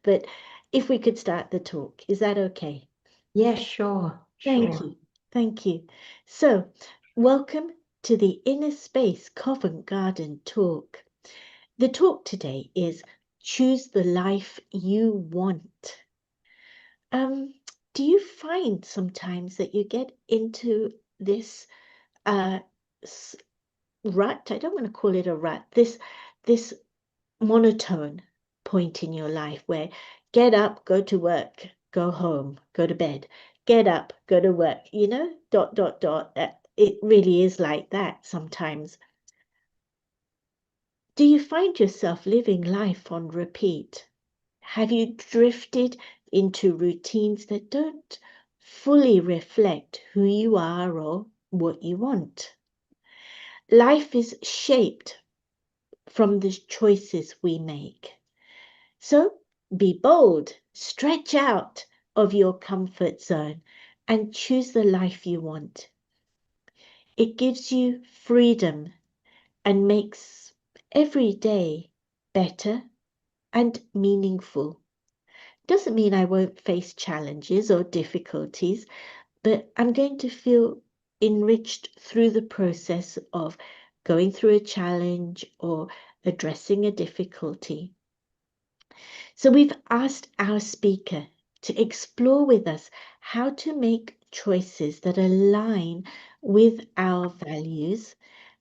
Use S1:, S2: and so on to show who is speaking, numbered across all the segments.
S1: But if we could start the talk, is that okay?
S2: Yeah, sure,
S1: Thank
S2: sure.
S1: you. Thank you. So, welcome to the Inner Space Covent Garden talk. The talk today is Choose the Life You Want. Um, do you find sometimes that you get into this uh rut? I don't want to call it a rut. This monotone point in your life where get up, go to work, go home, go to bed, get up, go to work, dot, dot, dot. It really is like that sometimes. Do you find yourself living life on repeat? Have you drifted into routines that don't fully reflect who you are or what you want? Life is shaped from the choices we make. So be bold, stretch out of your comfort zone and choose the life you want. It gives you freedom and makes every day better and meaningful. Doesn't mean I won't face challenges or difficulties, but I'm going to feel enriched through the process of going through a challenge or addressing a difficulty. So we've asked our speaker to explore with us how to make choices that align with our values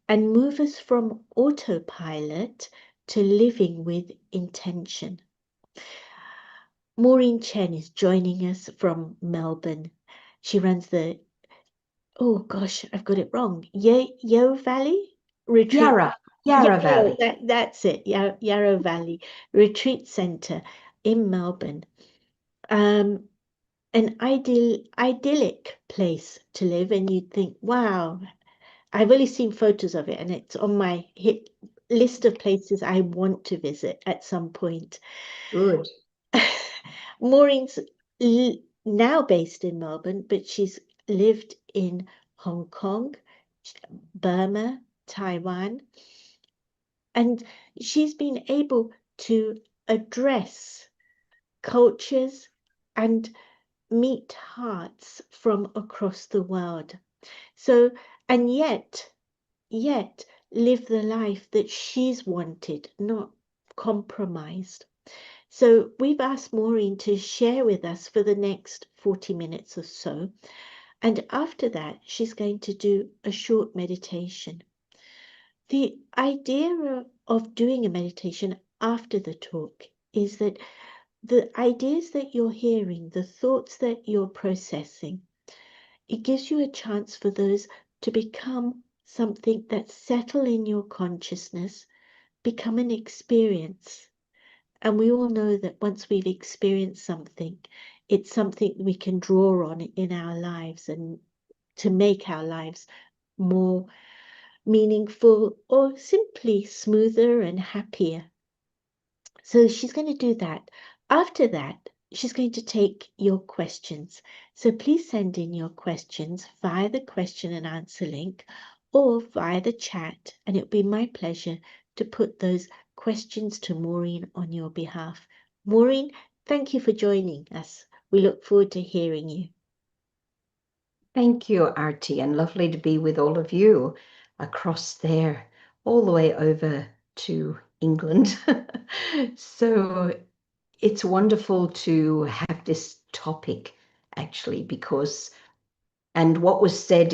S1: and move us from autopilot to living with intention. Maureen Chen is joining us from Melbourne. She runs the, oh gosh, I've got it wrong, Yo Valley Retreat.
S2: Yarra Valley.
S1: That's it, Yarrow Valley Retreat Centre in Melbourne. Um, an idyllic place to live, and you'd think, wow, I've only seen photos of it, and it's on my hit list of places I want to visit at some point.
S2: Good.
S1: Maureen's now based in Melbourne, but she's lived in Hong Kong, Burma, Taiwan, and she's been able to address cultures and meet hearts from across the world. So, and yet live the life that she's wanted, not compromised. So we've asked Maureen to share with us for the next 40 minutes or so. And after that, she's going to do a short meditation. The idea of doing a meditation after the talk is that the ideas that you're hearing, the thoughts that you're processing, it gives you a chance for those to become something that settle in your consciousness, become an experience. And we all know that once we've experienced something, it's something we can draw on in our lives and to make our lives more meaningful or simply smoother and happier. So she's going to do that. After that, she's going to take your questions. So please send in your questions via the question and answer link or via the chat, and it'll be my pleasure to put those questions to Maureen on your behalf. Maureen, thank you for joining us. We look forward to hearing you.
S2: Thank you, Artie, and lovely to be with all of you across there, all the way over to England. So it's wonderful to have this topic actually, because, and what was said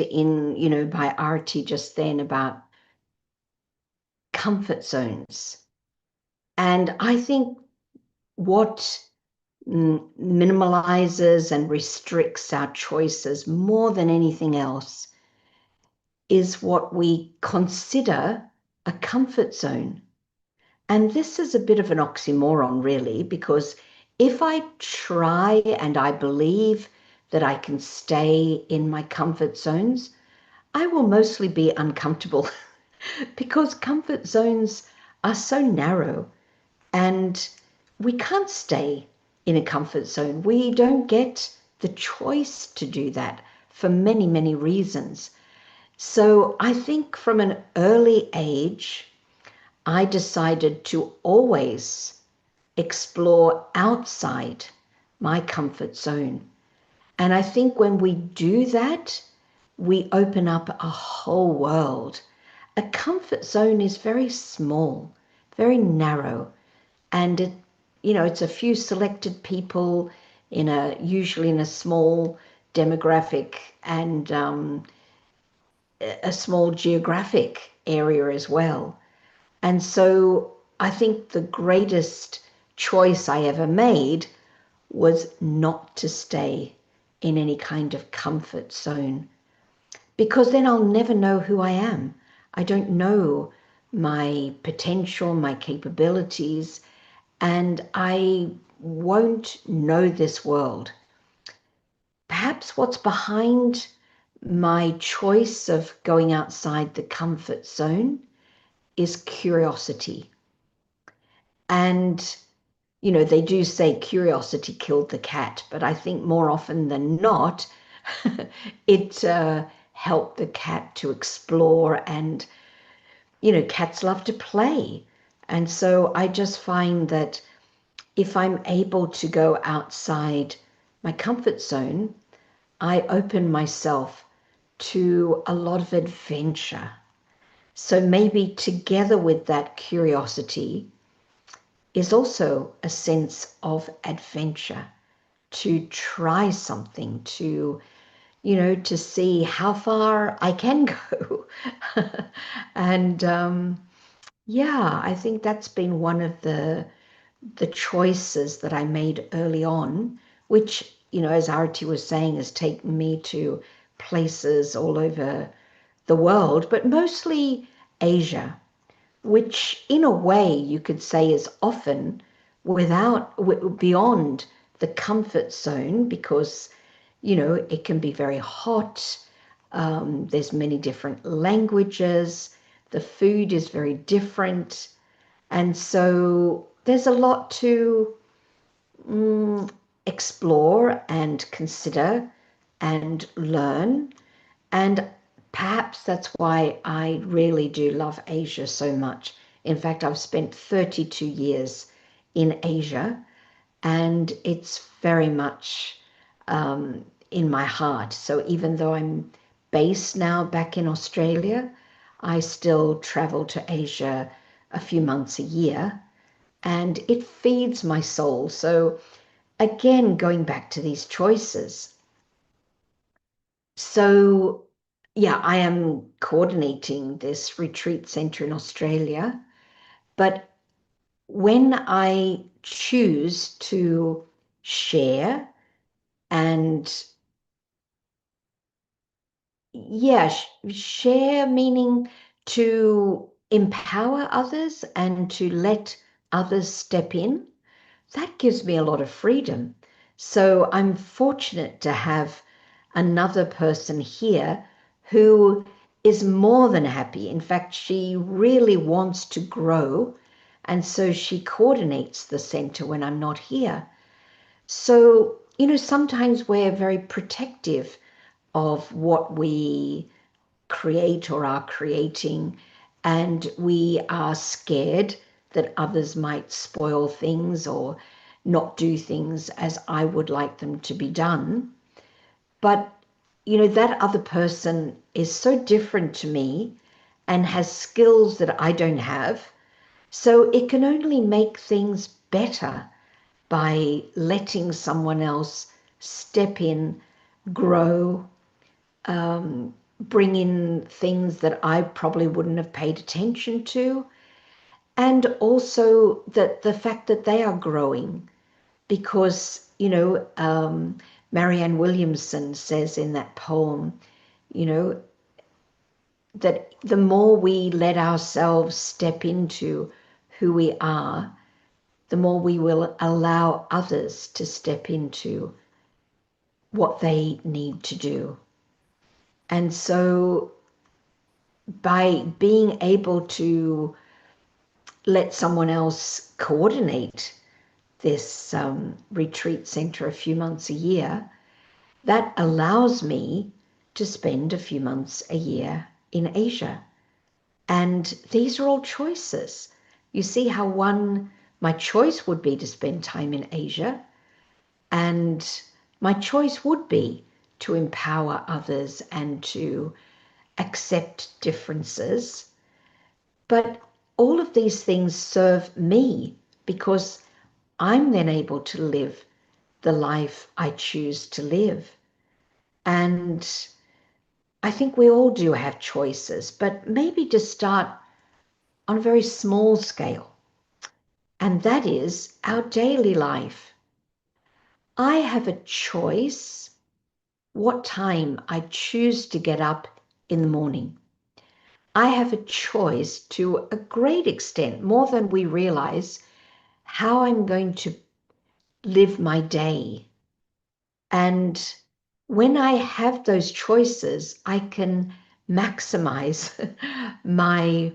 S2: by Artie just then about comfort zones. And I think what minimalizes and restricts our choices more than anything else is what we consider a comfort zone. And this is a bit of an oxymoron, really, because if I try and I believe that I can stay in my comfort zones, I will mostly be uncomfortable because comfort zones are so narrow. And we can't stay in a comfort zone. We don't get the choice to do that for many, many reasons. So I think from an early age, I decided to always explore outside my comfort zone. And I think when we do that, we open up a whole world. A comfort zone is very small, very narrow, and it's a few selected people usually in a small demographic and a small geographic area as well. And so I think the greatest choice I ever made was not to stay in any kind of comfort zone, because then I'll never know who I am. I don't know my potential, my capabilities, and I won't know this world. Perhaps what's behind my choice of going outside the comfort zone is curiosity. And, they do say curiosity killed the cat, but I think more often than not, it helped the cat to explore. And, cats love to play. And so I just find that if I'm able to go outside my comfort zone, I open myself to a lot of adventure. So maybe together with that curiosity is also a sense of adventure, to try something, to see how far I can go. And yeah, I think that's been one of the choices that I made early on, which, as Arati was saying, has taken me to places all over the world, but mostly Asia, which in a way you could say is often beyond the comfort zone, because, it can be very hot. There's many different languages. The food is very different. And so there's a lot to explore and consider and learn. And perhaps that's why I really do love Asia so much. In fact, I've spent 32 years in Asia, and it's very much in my heart. So even though I'm based now back in Australia, I still travel to Asia a few months a year, and it feeds my soul. So again, going back to these choices. So yeah, I am coordinating this retreat center in Australia, but when I choose to share and yeah, share meaning to empower others and to let others step in, that gives me a lot of freedom. So I'm fortunate to have another person here who is more than happy. In fact, she really wants to grow. And so she coordinates the center when I'm not here. So, sometimes we're very protective of what we create or are creating, and we are scared that others might spoil things or not do things as I would like them to be done. But that other person is so different to me and has skills that I don't have, so it can only make things better by letting someone else step in, grow, bring in things that I probably wouldn't have paid attention to. And also that the fact that they are growing, because, Marianne Williamson says in that poem, that the more we let ourselves step into who we are, the more we will allow others to step into what they need to do. And so by being able to let someone else coordinate this retreat center a few months a year, that allows me to spend a few months a year in Asia. And these are all choices. You see how one My choice would be to spend time in Asia, and my choice would be to empower others and to accept differences. But all of these things serve me because I'm then able to live the life I choose to live. And I think we all do have choices, but maybe to start on a very small scale. And that is our daily life. I have a choice what time I choose to get up in the morning. I have a choice to a great extent, more than we realize, how I'm going to live my day. And when I have those choices, I can maximize my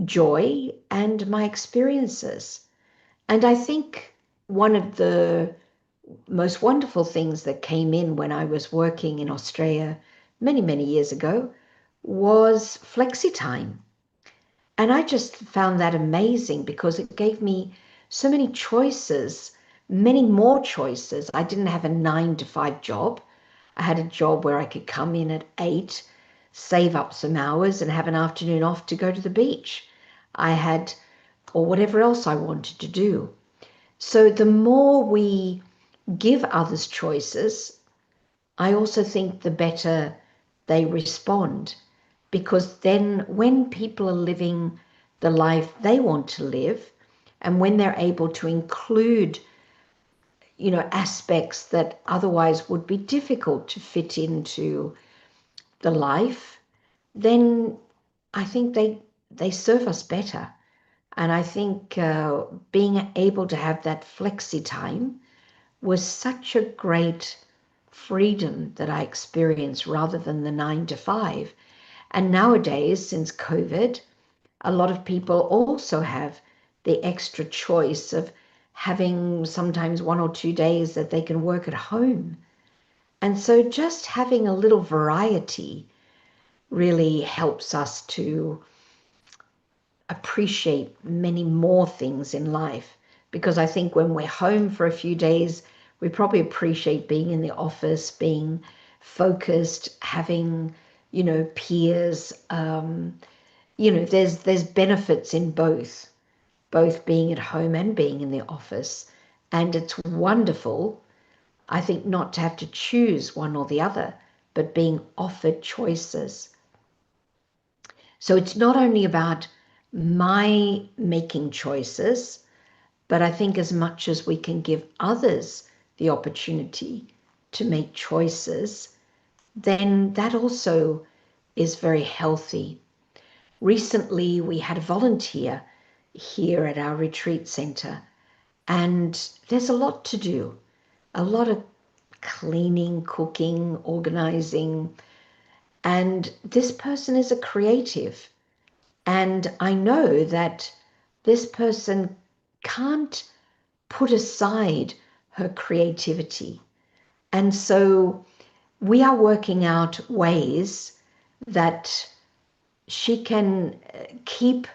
S2: joy and my experiences. And I think one of the most wonderful things that came in when I was working in Australia many, many years ago was flexi time. And I just found that amazing because it gave me so many choices, many more choices. I didn't have a 9 to 5 job. I had a job where I could come in at 8, save up some hours and have an afternoon off to go to the beach. I had, or whatever else I wanted to do. So the more we give others choices, I also think the better they respond. Because then when people are living the life they want to live, and when they're able to include, aspects that otherwise would be difficult to fit into the life, then I think they serve us better. And I think being able to have that flexi time was such a great freedom that I experienced rather than the 9 to 5. And nowadays, since COVID, a lot of people also have the extra choice of having sometimes 1 or 2 days that they can work at home. And so just having a little variety really helps us to appreciate many more things in life. Because I think when we're home for a few days, we probably appreciate being in the office, being focused, having, peers. There's benefits in both being at home and being in the office. And it's wonderful, I think, not to have to choose one or the other, but being offered choices. So it's not only about my making choices, but I think as much as we can give others the opportunity to make choices, then that also is very healthy. Recently, we had a volunteer here at our retreat center, and there's a lot to do, a lot of cleaning, cooking, organizing, and this person is a creative. And I know that this person can't put aside her creativity. And so we are working out ways that she can keep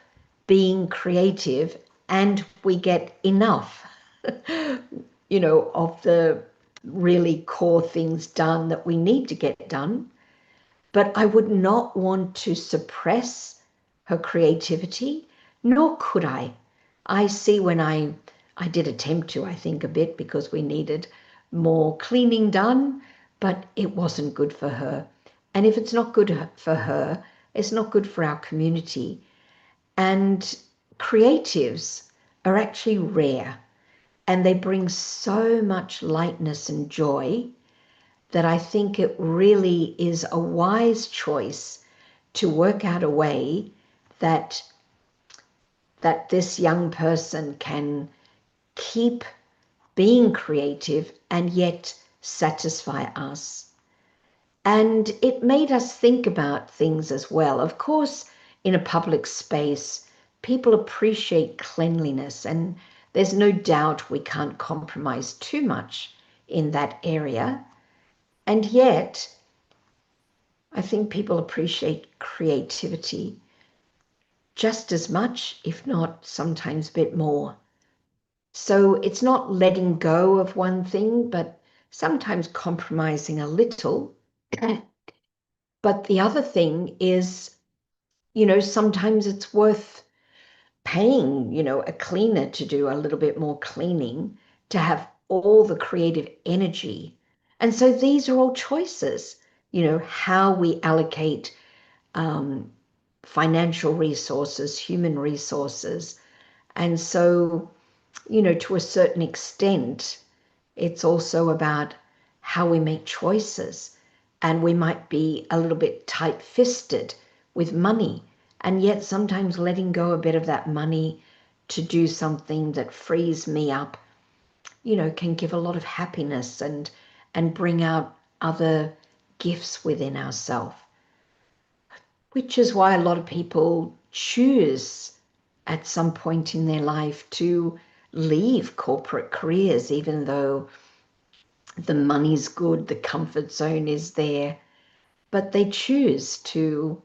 S2: being creative and we get enough, of the really core things done that we need to get done. But I would not want to suppress her creativity, nor could I. I see when I did attempt to, I think, a bit because we needed more cleaning done, but it wasn't good for her. And if it's not good for her, it's not good for our community. And creatives are actually rare, and they bring so much lightness and joy that I think it really is a wise choice to work out a way that this young person can keep being creative and yet satisfy us. And it made us think about things as well. Of course, in a public space, people appreciate cleanliness, and there's no doubt we can't compromise too much in that area. And yet, I think people appreciate creativity just as much, if not sometimes a bit more. So it's not letting go of one thing, but sometimes compromising a little. But the other thing is, sometimes it's worth paying, a cleaner to do a little bit more cleaning to have all the creative energy. And so these are all choices, how we allocate um, financial resources, human resources. And so, to a certain extent, it's also about how we make choices. And we might be a little bit tight fisted with money, and yet sometimes letting go a bit of that money to do something that frees me up, can give a lot of happiness and bring out other gifts within ourselves, which is why a lot of people choose at some point in their life to leave corporate careers, even though the money's good, the comfort zone is there, but they choose to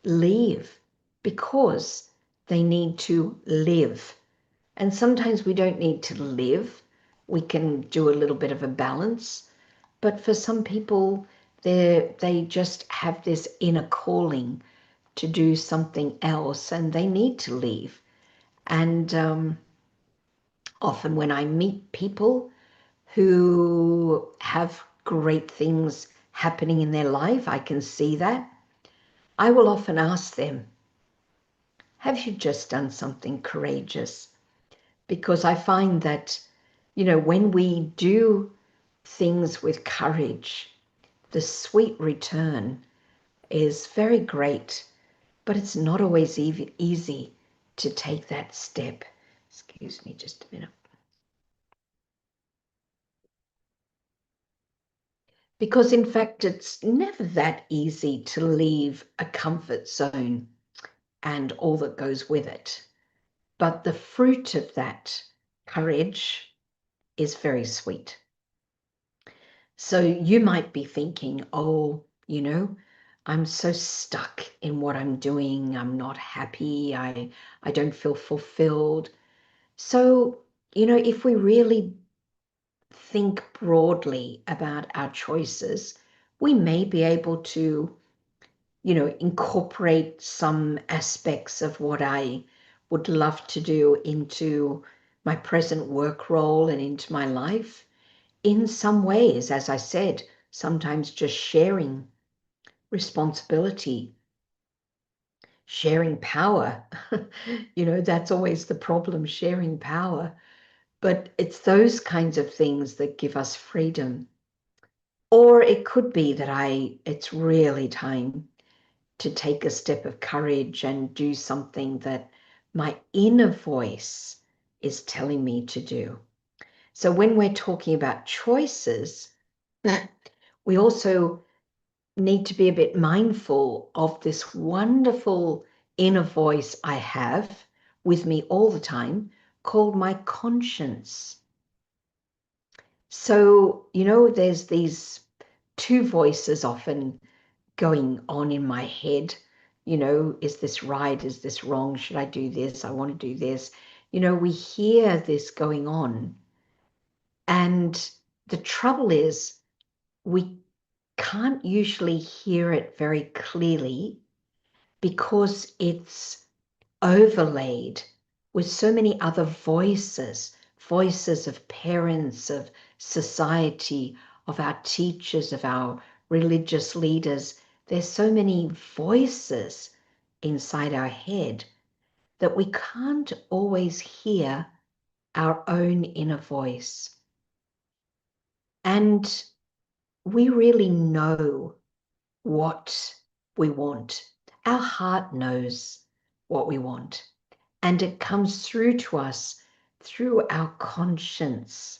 S2: leave because they need to live. And sometimes we don't need to live. We can do a little bit of a balance. But for some people, they just have this inner calling to do something else and they need to leave. And often when I meet people who have great things happening in their life, I can see that. I will often ask them, have you just done something courageous? Because I find that, when we do things with courage, the sweet return is very great, but it's not always easy to take that step. Excuse me just a minute. Because in fact, it's never that easy to leave a comfort zone and all that goes with it. But the fruit of that courage is very sweet. So you might be thinking, oh, I'm so stuck in what I'm doing. I'm not happy. I don't feel fulfilled. So, if we really think broadly about our choices, we may be able to, incorporate some aspects of what I would love to do into my present work role and into my life. In some ways, as I said, sometimes just sharing responsibility, sharing power. That's always the problem, sharing power. But it's those kinds of things that give us freedom. Or it could be that it's really time to take a step of courage and do something that my inner voice is telling me to do. So when we're talking about choices, we also need to be a bit mindful of this wonderful inner voice I have with me all the time called my conscience. So, there's these two voices often going on in my head. Is this right? Is this wrong? Should I do this? I want to do this. We hear this going on. And the trouble is we can't usually hear it very clearly because it's overlaid with so many other voices of parents, of society, of our teachers, of our religious leaders. There's so many voices inside our head that we can't always hear our own inner voice. And we really know what we want. Our heart knows what we want, and it comes through to us through our conscience.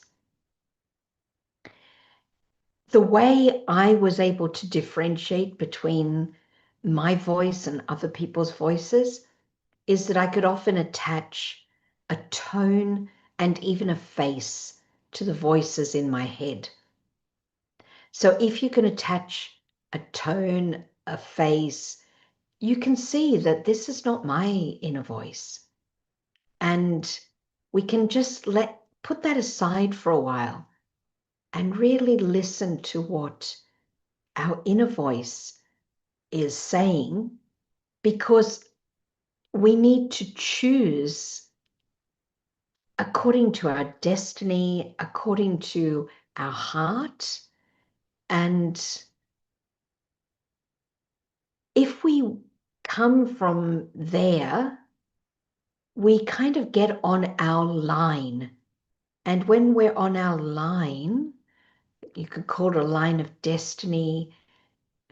S2: The way I was able to differentiate between my voice and other people's voices is that I could often attach a tone and even a face to the voices in my head. So if you can attach a tone, a face, you can see that this is not my inner voice. And we can just put that aside for a while and really listen to what our inner voice is saying, because we need to choose according to our destiny, according to our heart. And if we come from there, we kind of get on our line. And when we're on our line, you could call it a line of destiny,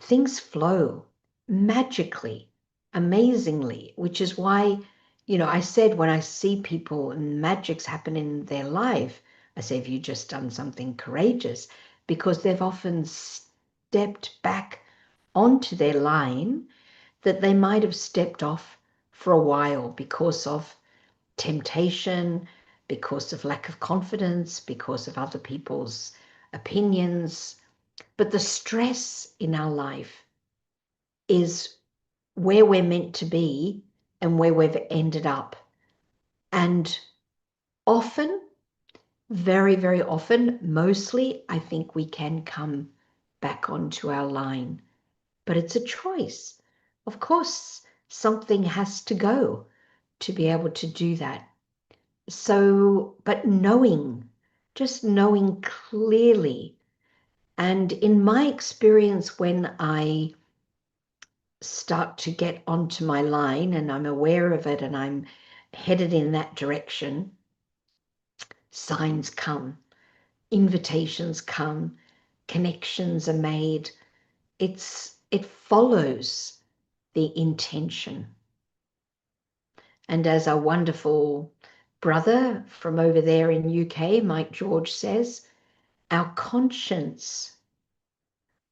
S2: things flow magically, amazingly, which is why, I said when I see people and magics happen in their life, I say, have you just done something courageous? Because they've often stepped back onto their line that they might have stepped off for a while because of temptation, because of lack of confidence, because of other people's opinions. But the stress in our life is where we're meant to be and where we've ended up. And often, very, very often, mostly, I think we can come back onto our line. But it's a choice. Of course, something has to go to be able to do that. So, but just knowing clearly. And in my experience, when I start to get onto my line and I'm aware of it and I'm headed in that direction, signs come, invitations come, connections are made. It follows the intention. And as our wonderful brother from over there in UK, Mike George, says, our conscience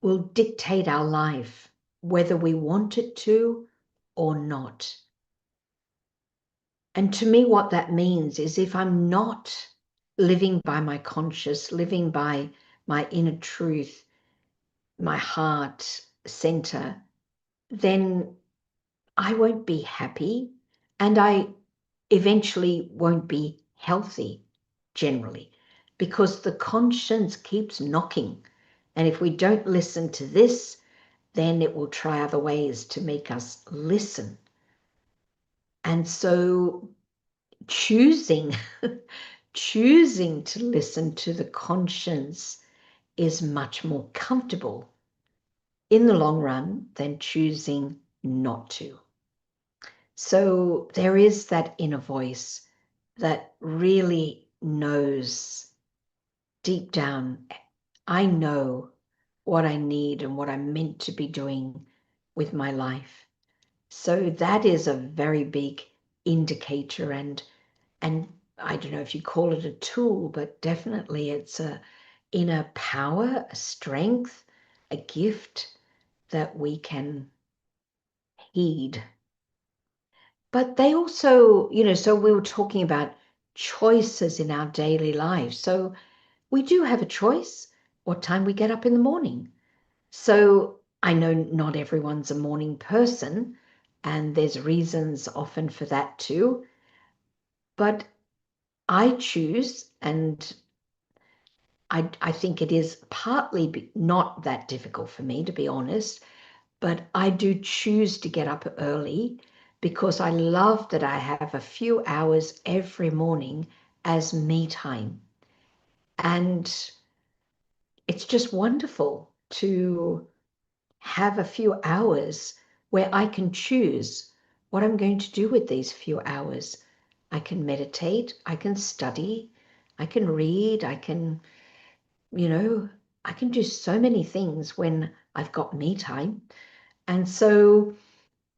S2: will dictate our life, whether we want it to or not. And to me, what that means is if I'm not living by my conscience, living by my inner truth, my heart center, then I won't be happy and I eventually won't be healthy generally, because the conscience keeps knocking. And if we don't listen to this, then it will try other ways to make us listen. And so choosing choosing to listen to the conscience is much more comfortable in the long run than choosing not to. So there is that inner voice that really knows deep down, I know what I need and what I'm meant to be doing with my life. So that is a very big indicator, and I don't know if you call it a tool, but definitely it's a inner power, a strength, a gift that we can heed. But they also, so we were talking about choices in our daily lives. So we do have a choice what time we get up in the morning. So I know not everyone's a morning person, and there's reasons often for that too. But I choose, and I think it is partly not that difficult for me, to be honest, but I do choose to get up early because I love that I have a few hours every morning as me time. And it's just wonderful to have a few hours where I can choose what I'm going to do with these few hours. I can meditate, I can study, I can read, I can do so many things when I've got me time. And so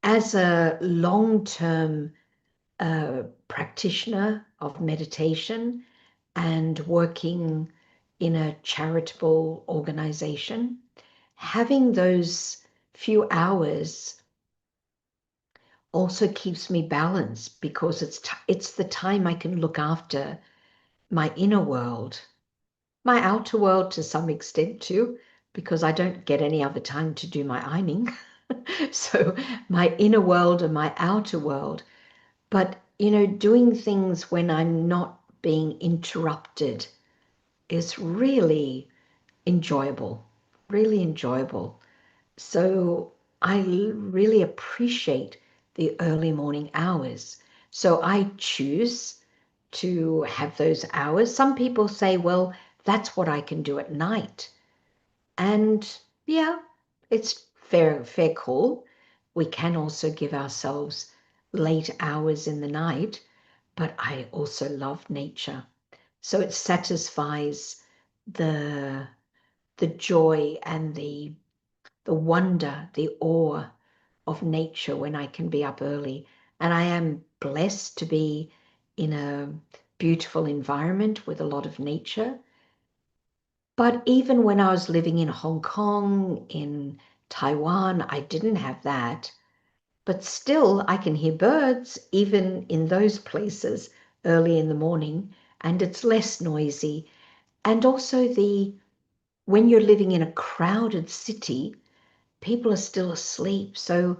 S2: as a long-term practitioner of meditation and working in a charitable organization, having those few hours also keeps me balanced, because it's the time I can look after my inner world, my outer world to some extent too, because I don't get any other time to do my ironing. So my inner world and my outer world. But doing things when I'm not being interrupted is really enjoyable, really enjoyable. So I really appreciate the early morning hours. So I choose to have those hours. Some people say, well, that's what I can do at night. And yeah, it's fair call. We can also give ourselves late hours in the night, but I also love nature. So it satisfies the the joy and the wonder, the awe of nature when I can be up early. And I am blessed to be in a beautiful environment with a lot of nature. But even when I was living in Hong Kong, in Taiwan, I didn't have that. But still, I can hear birds even in those places early in the morning, and it's less noisy. And also when you're living in a crowded city, people are still asleep. So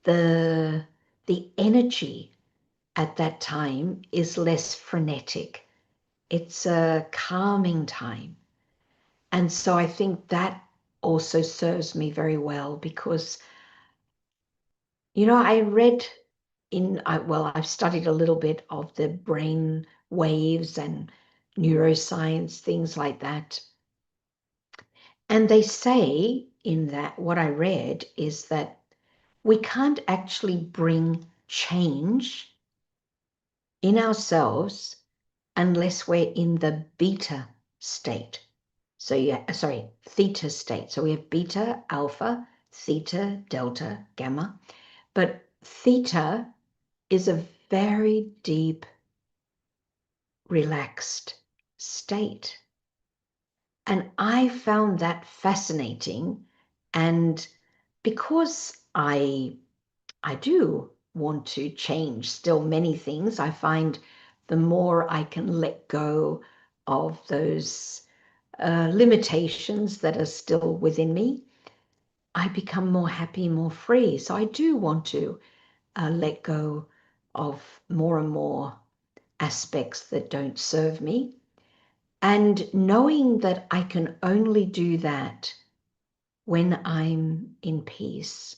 S2: the the energy at that time is less frenetic. It's a calming time. And so I think that also serves me very well because, I read I've studied a little bit of the brain waves and neuroscience, things like that. And they say in that, what I read is that we can't actually bring change in ourselves unless we're in the beta state. So theta state. So we have beta, alpha, theta, delta, gamma. But theta is a very deep, relaxed state. And I found that fascinating. And because I do want to change still many things, I find the more I can let go of those limitations that are still within me, I become more happy, more free. So I do want to let go of more and more aspects that don't serve me. And knowing that I can only do that when I'm in peace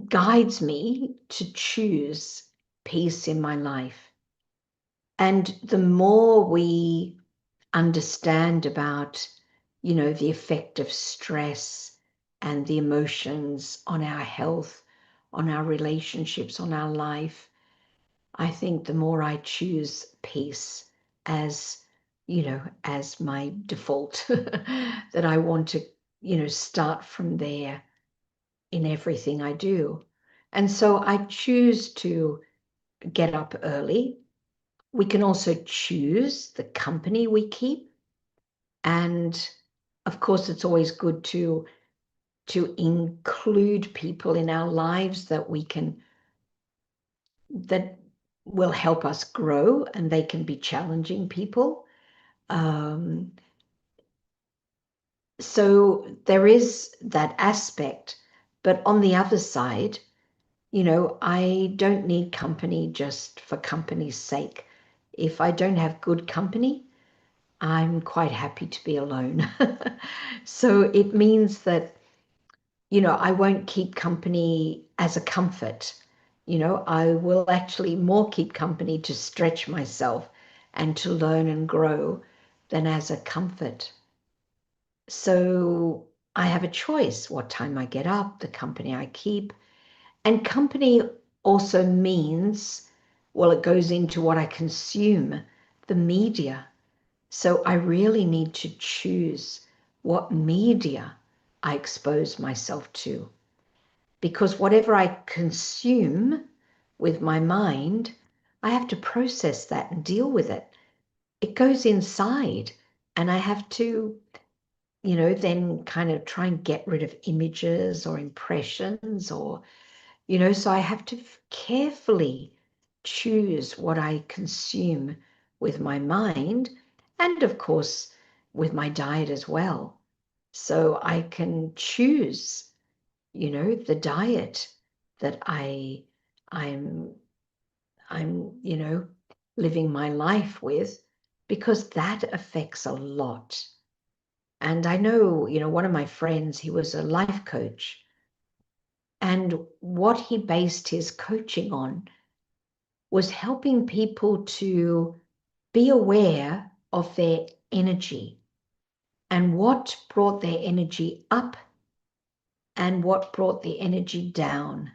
S2: guides me to choose peace in my life. And the more we understand about, the effect of stress and the emotions on our health, on our relationships, on our life, I think the more I choose peace as, as my default, that I want to, start from there in everything I do. And so I choose to get up early. We can also choose the company we keep. And of course, it's always good to include people in our lives that will help us grow, and they can be challenging people. Um, so there is that aspect. But on the other side, I don't need company just for company's sake. If I don't have good company, I'm quite happy to be alone. So it means that, I won't keep company as a comfort. I will actually more keep company to stretch myself and to learn and grow than as a comfort. So I have a choice what time I get up, the company I keep. And company also means, well, it goes into what I consume, the media. So I really need to choose what media I expose myself to. Because whatever I consume with my mind, I have to process that and deal with it. It goes inside, and I have to, then kind of try and get rid of images or impressions or, so I have to carefully choose what I consume with my mind and, of course, with my diet as well. So I can choose, the diet that I'm living my life with, because that affects a lot. And I know, one of my friends, he was a life coach, and what he based his coaching on was helping people to be aware of their energy and what brought their energy up and what brought the energy down.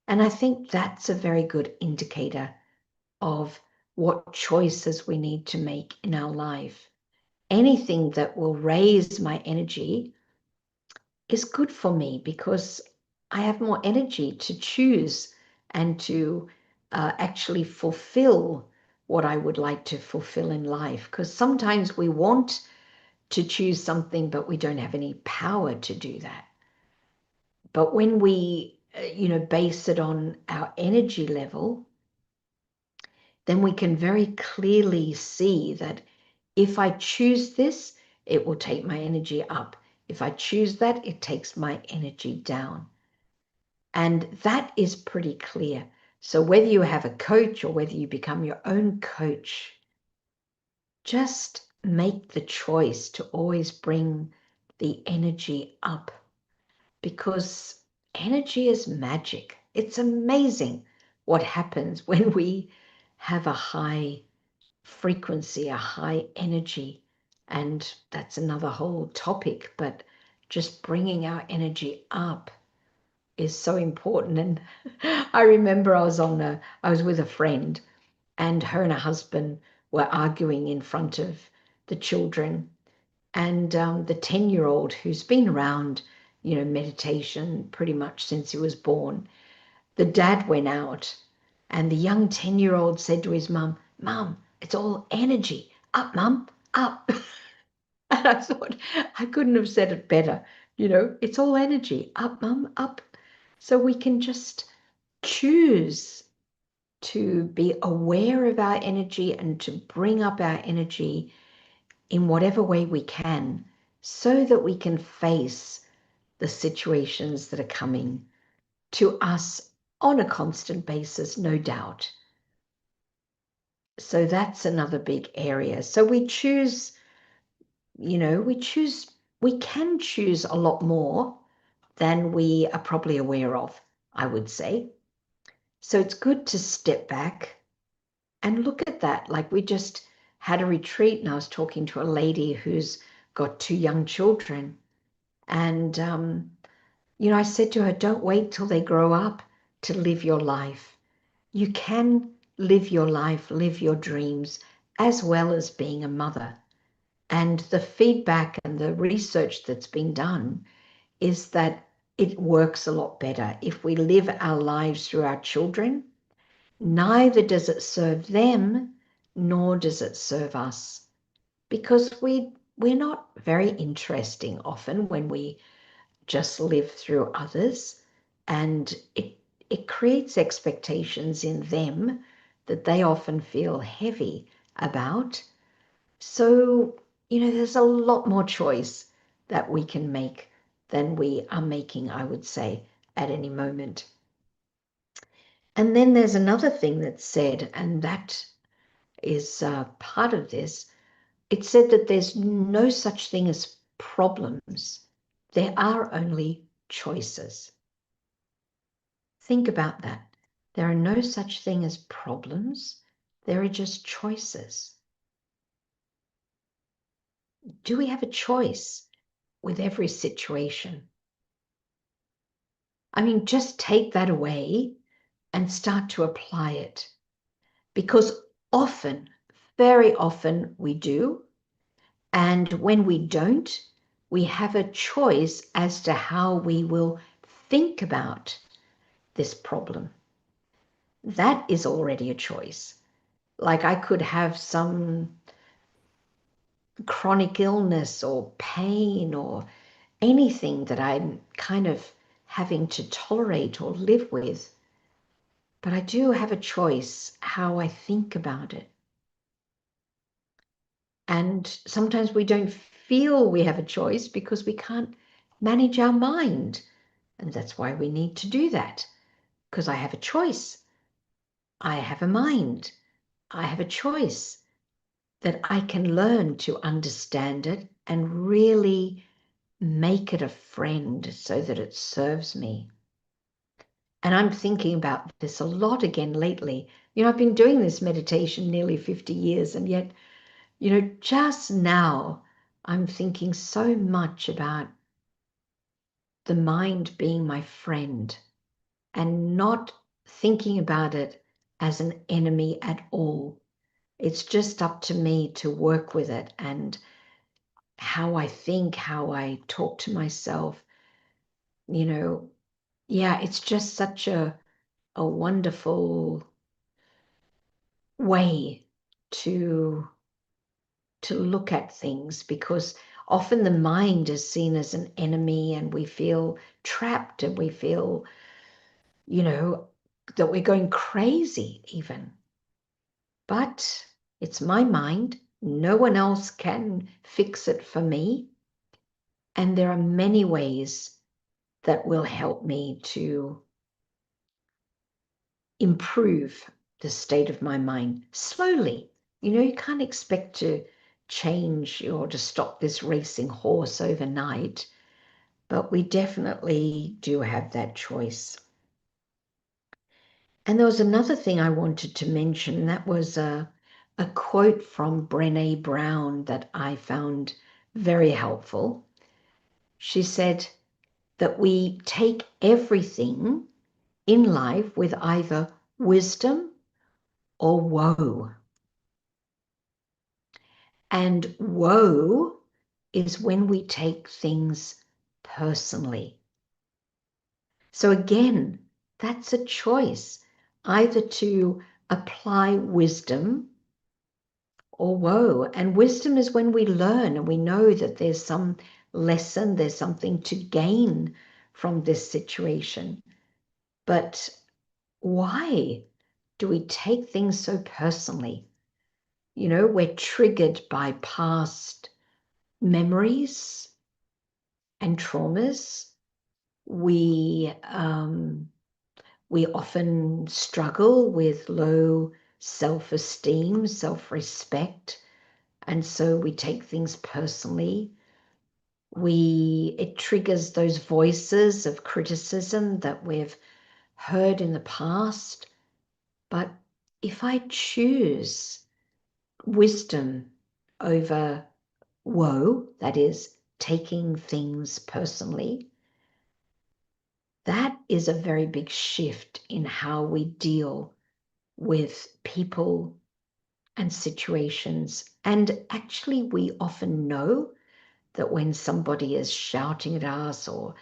S2: And I think that's a very good indicator of what choices we need to make in our life. Anything that will raise my energy is good for me, because I have more energy to choose and to actually fulfill what I would like to fulfill in life. Because sometimes we want to choose something, but we don't have any power to do that. But when we, base it on our energy level, then we can very clearly see that if I choose this, it will take my energy up. If I choose that, it takes my energy down. And that is pretty clear. So whether you have a coach or whether you become your own coach, just make the choice to always bring the energy up, because energy is magic. It's amazing what happens when we have a high frequency, a high energy. And that's another whole topic, but just bringing our energy up is so important. And I remember I was with a friend, and her and her husband were arguing in front of the children. And the 10-year-old, who's been around, meditation pretty much since he was born, the dad went out, and the young 10-year-old said to his mum, "Mum, it's all energy. Up, mum, up." And I thought, I couldn't have said it better. It's all energy. Up, mum, up. So we can just choose to be aware of our energy and to bring up our energy in whatever way we can, so that we can face the situations that are coming to us on a constant basis, no doubt. So that's another big area. So we choose, we can choose a lot more than we are probably aware of, I would say. So it's good to step back and look at that. Like, we just had a retreat, and I was talking to a lady who's got 2 young children. And, I said to her, don't wait till they grow up to live your life. You can live your life, live your dreams, as well as being a mother. And the feedback and the research that's been done is that it works a lot better if we live our lives through our children. Neither does it serve them, nor does it serve us, because we're not very interesting often when we just live through others, and it creates expectations in them that they often feel heavy about. So, there's a lot more choice that we can make than we are making, I would say, at any moment. And then there's another thing that's said, and that is part of this. It said that there's no such thing as problems. There are only choices. Think about that. There are no such thing as problems. There are just choices. Do we have a choice with every situation? I mean, just take that away and start to apply it. Because often, very often we do. And when we don't, we have a choice as to how we will think about this problem. That is already a choice. Like, I could have some chronic illness or pain or anything that I'm kind of having to tolerate or live with. But I do have a choice how I think about it. And sometimes we don't feel we have a choice because we can't manage our mind. And that's why we need to do that. because I have a choice. I have a mind. I have a choice that I can learn to understand it and really make it a friend so that it serves me. And I'm thinking about this a lot again lately. I've been doing this meditation nearly 50 years, and yet, just now I'm thinking so much about the mind being my friend and not thinking about it as an enemy at all. It's just up to me to work with it and how I think, how I talk to myself. Yeah, it's just such a wonderful way to look at things, because often the mind is seen as an enemy and we feel trapped and we feel, that we're going crazy even. But it's my mind. No one else can fix it for me. And there are many ways that will help me to improve the state of my mind slowly. You can't expect to change or to stop this racing horse overnight, but we definitely do have that choice. And there was another thing I wanted to mention, and that was a quote from Brené Brown that I found very helpful. She said that we take everything in life with either wisdom or woe. And woe is when we take things personally. So again, that's a choice, either to apply wisdom or woe. And wisdom is when we learn and we know that there's some lesson, there's something to gain from this situation. But why do we take things so personally? We're triggered by past memories and traumas. We often struggle with low self-esteem, self-respect, and so we take things personally. It triggers those voices of criticism that we've heard in the past. But if I choose wisdom over woe, that is, taking things personally, that is a very big shift in how we deal with people and situations. And actually, we often know that when somebody is shouting at us or,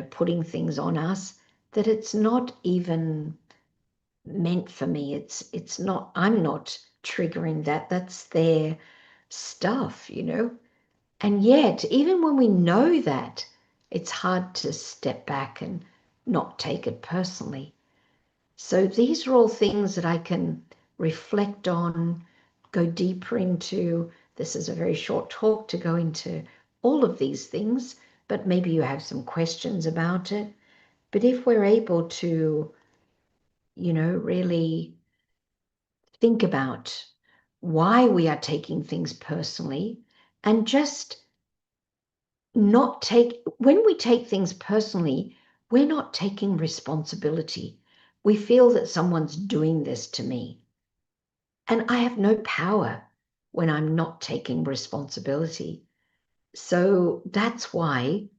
S2: putting things on us, that it's not even meant for me. It's not, I'm not triggering that. That's their stuff. And yet, even when we know that, it's hard to step back and not take it personally. So these are all things that I can reflect on, go deeper into. This is a very short talk to go into all of these things, but maybe you have some questions about it. But if we're able to, really think about why we are taking things personally and just when we take things personally, we're not taking responsibility. We feel that someone's doing this to me. And I have no power when I'm not taking responsibility. So that's why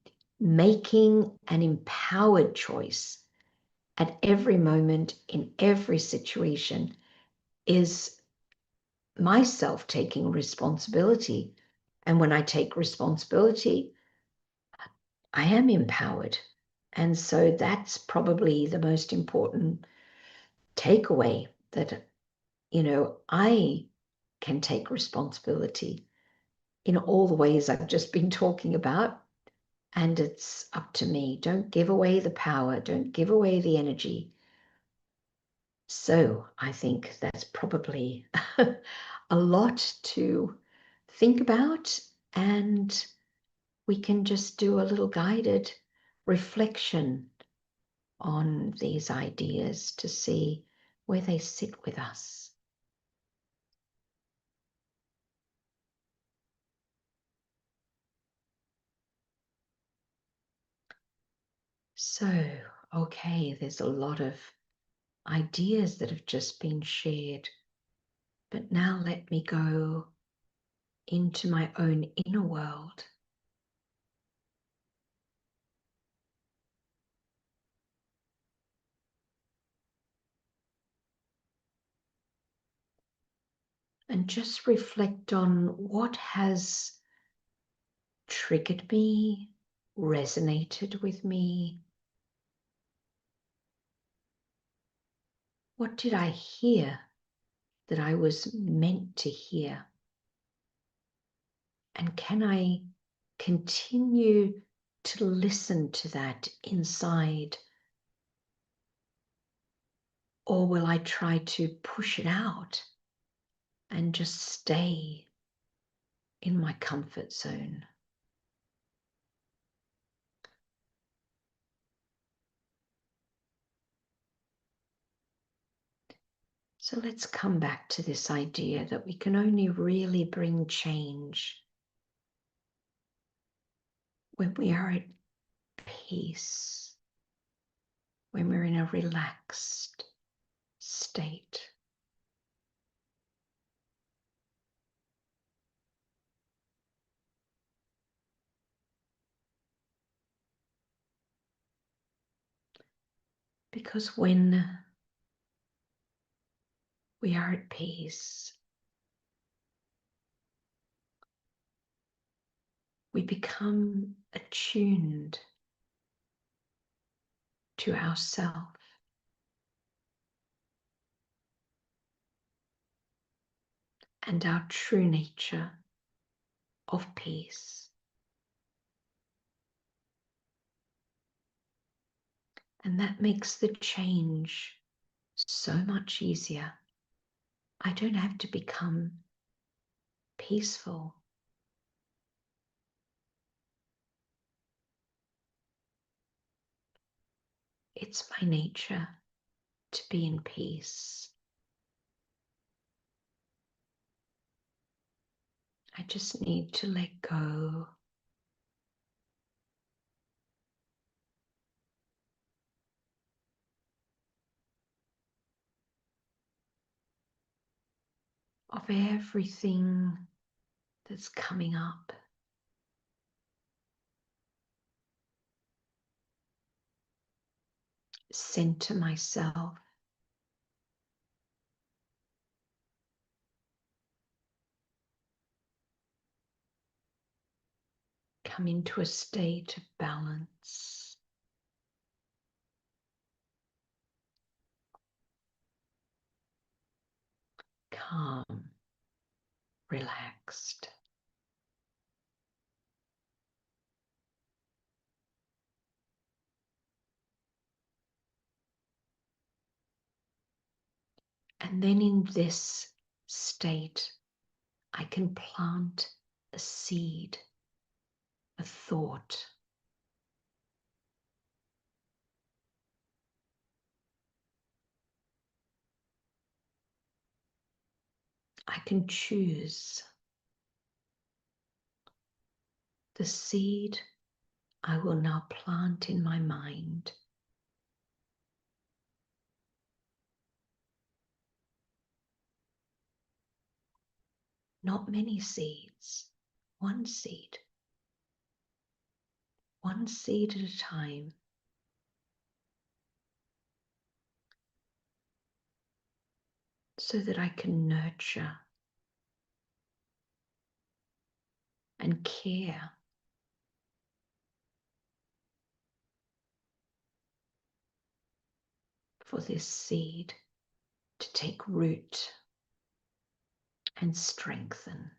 S2: making an empowered choice at every moment in every situation is myself taking responsibility. And when I take responsibility, I am empowered. And so that's probably the most important takeaway, that, I can take responsibility in all the ways I've just been talking about. And it's up to me. Don't give away the power. Don't give away the energy. So I think that's probably a lot to think about. And we can just do a little guided reflection on these ideas to see where they sit with us. So, okay, there's a lot of ideas that have just been shared, but now let me go into my own inner world. And just reflect on what has triggered me, resonated with me. What did I hear that I was meant to hear? And can I continue to listen to that inside? Or will I try to push it out and just stay in my comfort zone? So let's come back to this idea that we can only really bring change when we are at peace, when we're in a relaxed state. Because when we are at peace, we become attuned to ourself and our true nature of peace. And that makes the change so much easier. I don't have to become peaceful. It's my nature to be in peace. I just need to let go of everything that's coming up. Center myself. Come into a state of balance. Calm, relaxed. And then in this state, I can plant a seed, a thought. I can choose the seed I will now plant in my mind. Not many seeds, one seed at a time. So that I can nurture and care for this seed to take root and strengthen.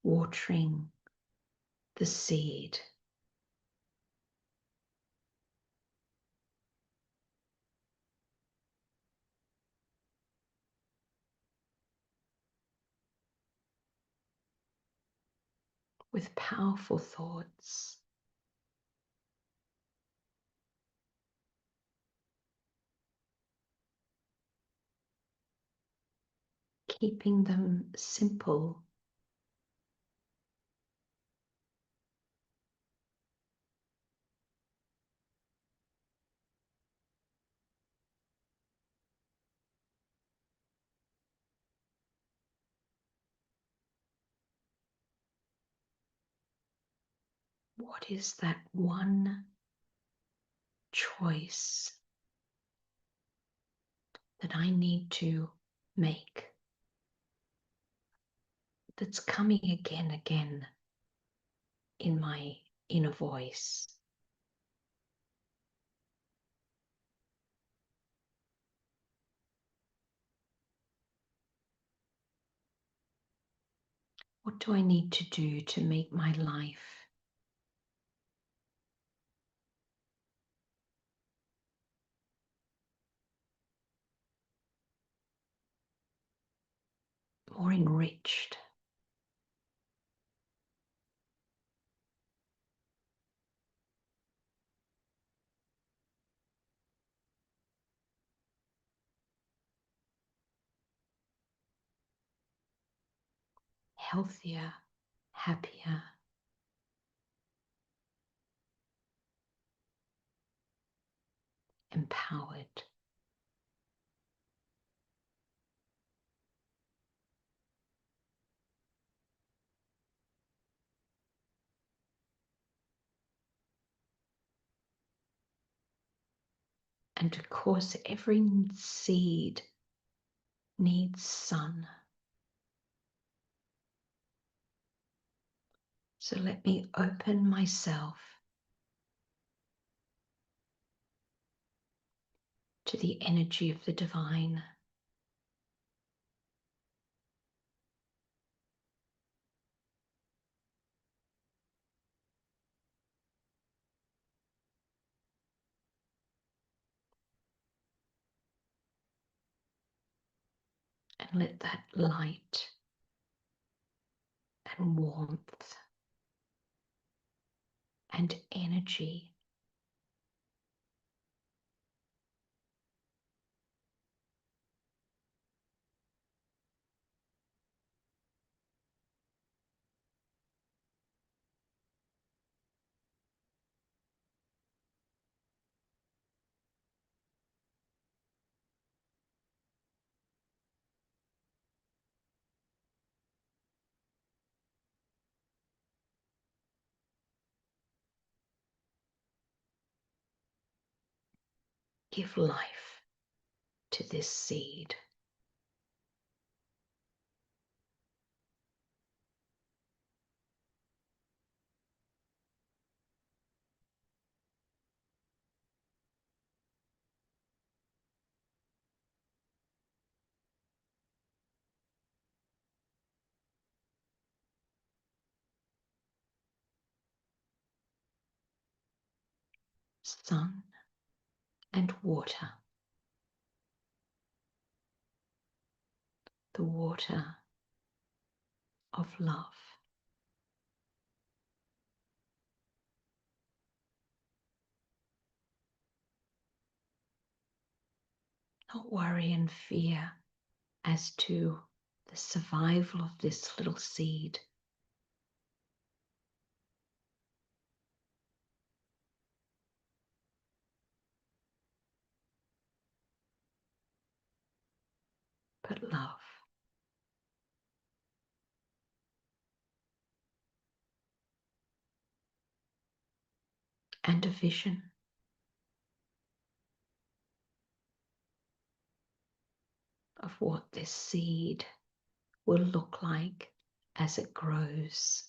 S2: Watering the seed with powerful thoughts. Keeping them simple. What is that one choice that I need to make that's coming again in my inner voice? What do I need to do to make my life more enriched? Healthier, happier, empowered. And of course, every seed needs sun. So let me open myself to the energy of the divine. And let that light and warmth and energy give life to this seed. Sun and water. The water of love. Not worry and fear as to the survival of this little seed. But love. And a vision of what this seed will look like as it grows.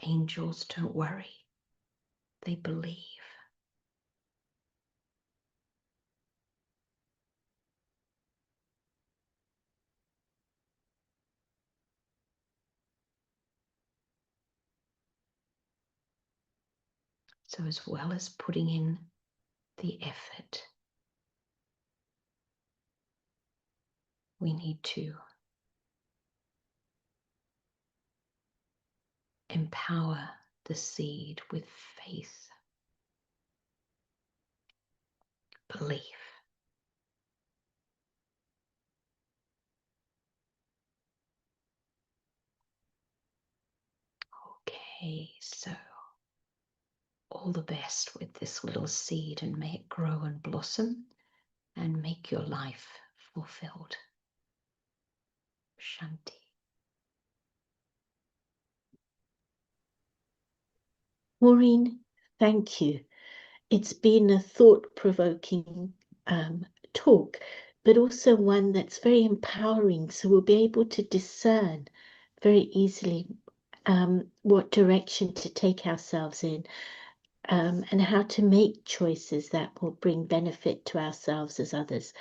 S2: Angels don't worry, they believe. So as well as putting in the effort, we need to empower the seed with faith, belief. Okay, so all the best with this little seed, and may it grow and blossom and make your life fulfilled. Shanti.
S1: Maureen, thank you. It's been a thought-provoking talk, but also one that's very empowering. So we'll be able to discern very easily what direction to take ourselves in, and how to make choices that will bring benefit to ourselves as others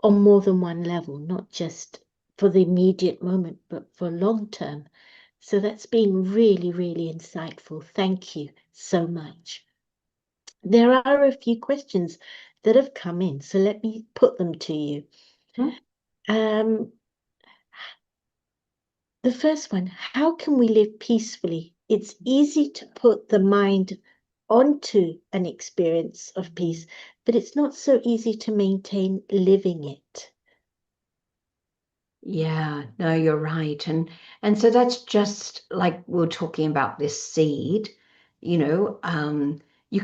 S1: on more than one level, not just for the immediate moment, but for long term. So that's been really, really insightful. Thank you so much. There are a few questions that have come in, so let me put them to you. The first one, how can we live peacefully? It's easy to put the mind onto an experience of peace, but it's not so easy to maintain living it.
S2: Yeah, no, you're right. And so that's just like we're talking about this seed, you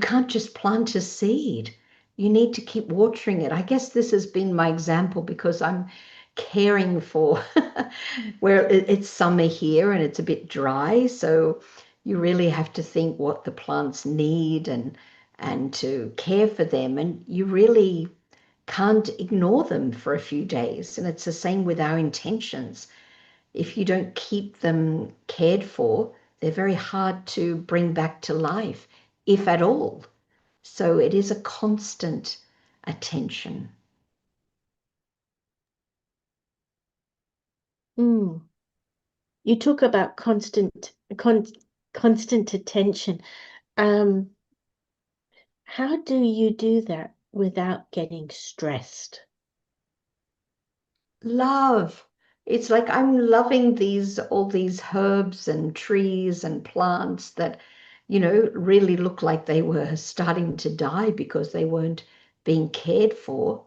S2: can't just plant a seed. You need to keep watering it. I guess this has been my example because I'm caring for where it's summer here and it's a bit dry. So you really have to think what the plants need and to care for them. And you really can't ignore them for a few days. And it's the same with our intentions. If you don't keep them cared for, they're very hard to bring back to life, if at all. So it is a constant attention.
S1: Mm. You talk about constant attention. How do you do that without getting stressed?
S2: Love. It's like I'm loving all these herbs and trees and plants that, really look like they were starting to die because they weren't being cared for.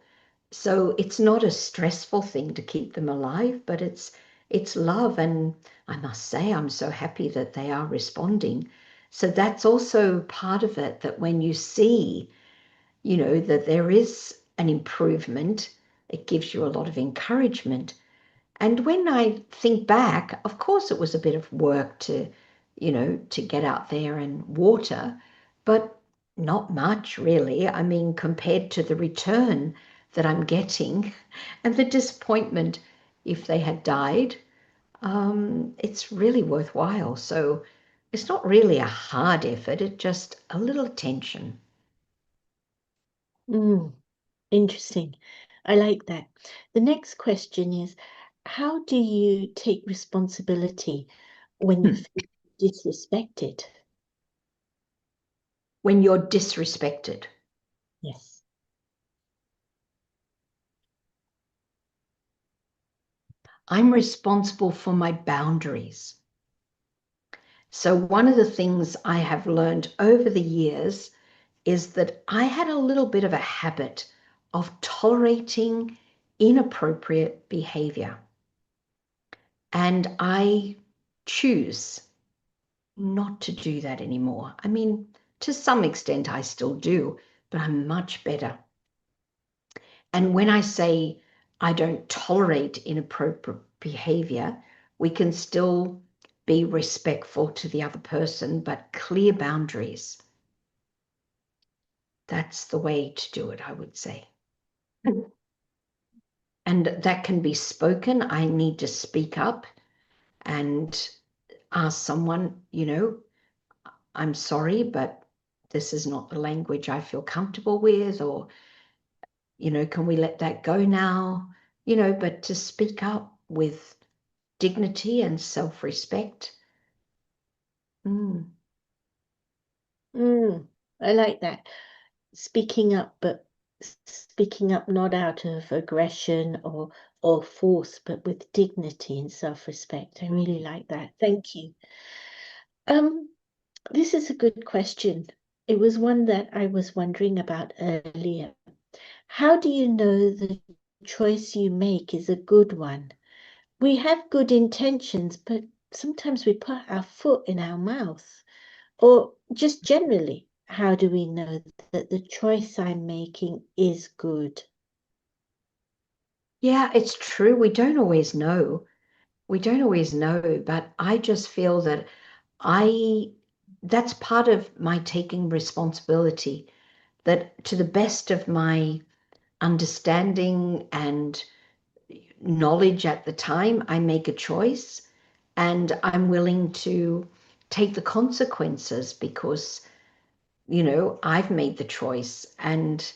S2: So it's not a stressful thing to keep them alive, but it's love. And I must say, I'm so happy that they are responding. So that's also part of it, that when you see, that there is an improvement, it gives you a lot of encouragement. And when I think back, of course, it was a bit of work to get out there and water, but not much really. I mean, compared to the return that I'm getting and the disappointment if they had died, it's really worthwhile. So it's not really a hard effort, it's just a little attention.
S1: Mm, interesting. I like that. The next question is, how do you take responsibility when you feel disrespected?
S2: When you're disrespected,
S1: Yes.
S2: I'm responsible for my boundaries. So, one of the things I have learned over the years is that I had a little bit of a habit of tolerating inappropriate behavior. And I choose not to do that anymore. I mean, to some extent, I still do, but I'm much better. And when I say I don't tolerate inappropriate behavior, we can still be respectful to the other person, but clear boundaries. That's the way to do it, I would say. And that can be spoken. I need to speak up and ask someone, I'm sorry, but this is not the language I feel comfortable with, or, can we let that go now? But to speak up with dignity and self-respect.
S1: Mm. I like that. Speaking up, but speaking up not out of aggression or force, but with dignity and self-respect. I really like that. Thank you. Um, this is a good question. It was one that I was wondering about earlier. How do you know the choice you make is a good one? We have good intentions, but sometimes we put our foot in our mouth. Or just generally, how do we know that the choice I'm making is good?
S2: Yeah, it's true. We don't always know. We don't always know, but I just feel that I that's part of my taking responsibility, that to the best of my understanding and knowledge at the time, I make a choice and I'm willing to take the consequences because, I've made the choice and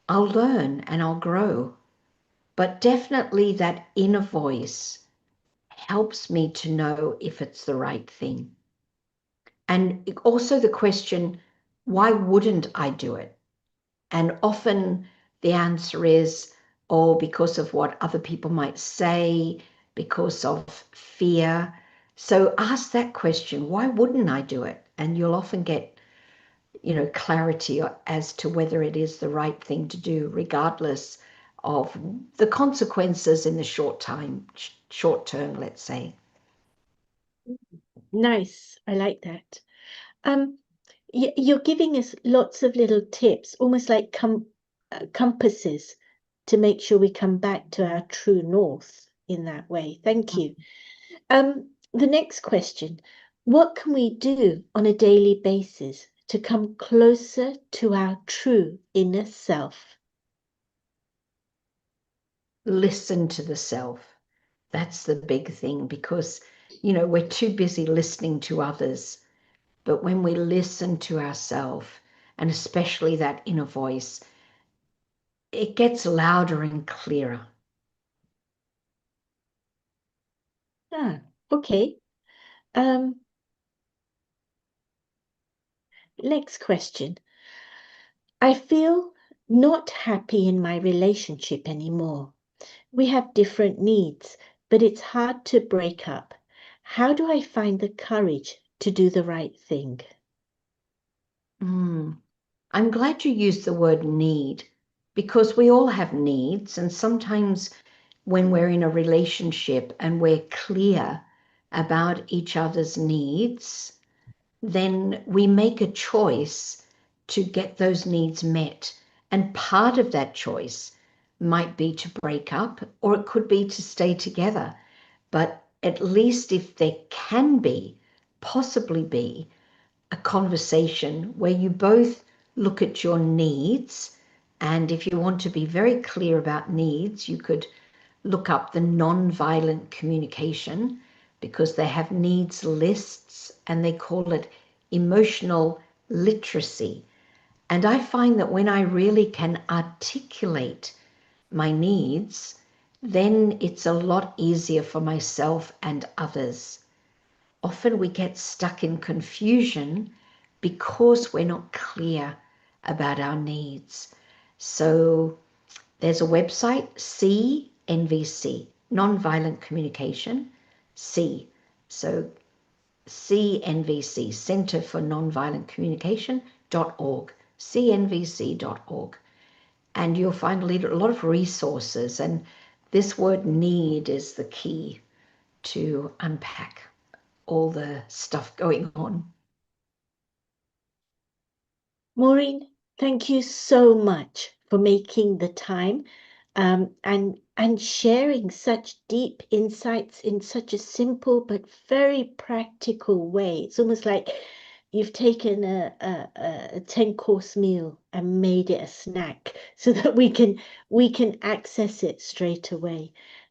S2: I'll learn and I'll grow. But definitely that inner voice helps me to know if it's the right thing. And also the question, why wouldn't I do it? And often the answer is, oh, because of what other people might say, because of fear. So ask that question, why wouldn't I do it? And you'll often get, clarity as to whether it is the right thing to do, regardless of the consequences in the short term, let's say.
S1: Nice. I like that. Um, you're giving us lots of little tips, almost like compasses to make sure we come back to our true north in that way. Thank you. The next question, what can we do on a daily basis to come closer to our true inner self?
S2: Listen to the self. That's the big thing because, we're too busy listening to others. But when we listen to ourselves, and especially that inner voice, it gets louder and clearer.
S1: Ah, okay. Um, Next question. I feel not happy in my relationship anymore. We have different needs, but it's hard to break up. How do I find the courage to do the right thing?
S2: Mm. I'm glad you used the word need because we all have needs. And sometimes when we're in a relationship and we're clear about each other's needs, then we make a choice to get those needs met. And part of that choice might be to break up, or it could be to stay together. But at least if there can be, possibly be, a conversation where you both look at your needs. And if you want to be very clear about needs, you could look up the non-violent communication because they have needs lists and they call it emotional literacy. And I find that when I really can articulate my needs, then it's a lot easier for myself and others. Often we get stuck in confusion because we're not clear about our needs. So there's a website, CNVC, Nonviolent Communication, C. So CNVC, Center for Nonviolent Communication.org, cnvc.org. And you'll find a lot of resources. And this word need is the key to unpack all the stuff going on.
S1: Maureen, thank you so much for making the time and sharing such deep insights in such a simple but very practical way. It's almost like you've taken a 10-course meal and made it a snack so that we can access it straight away.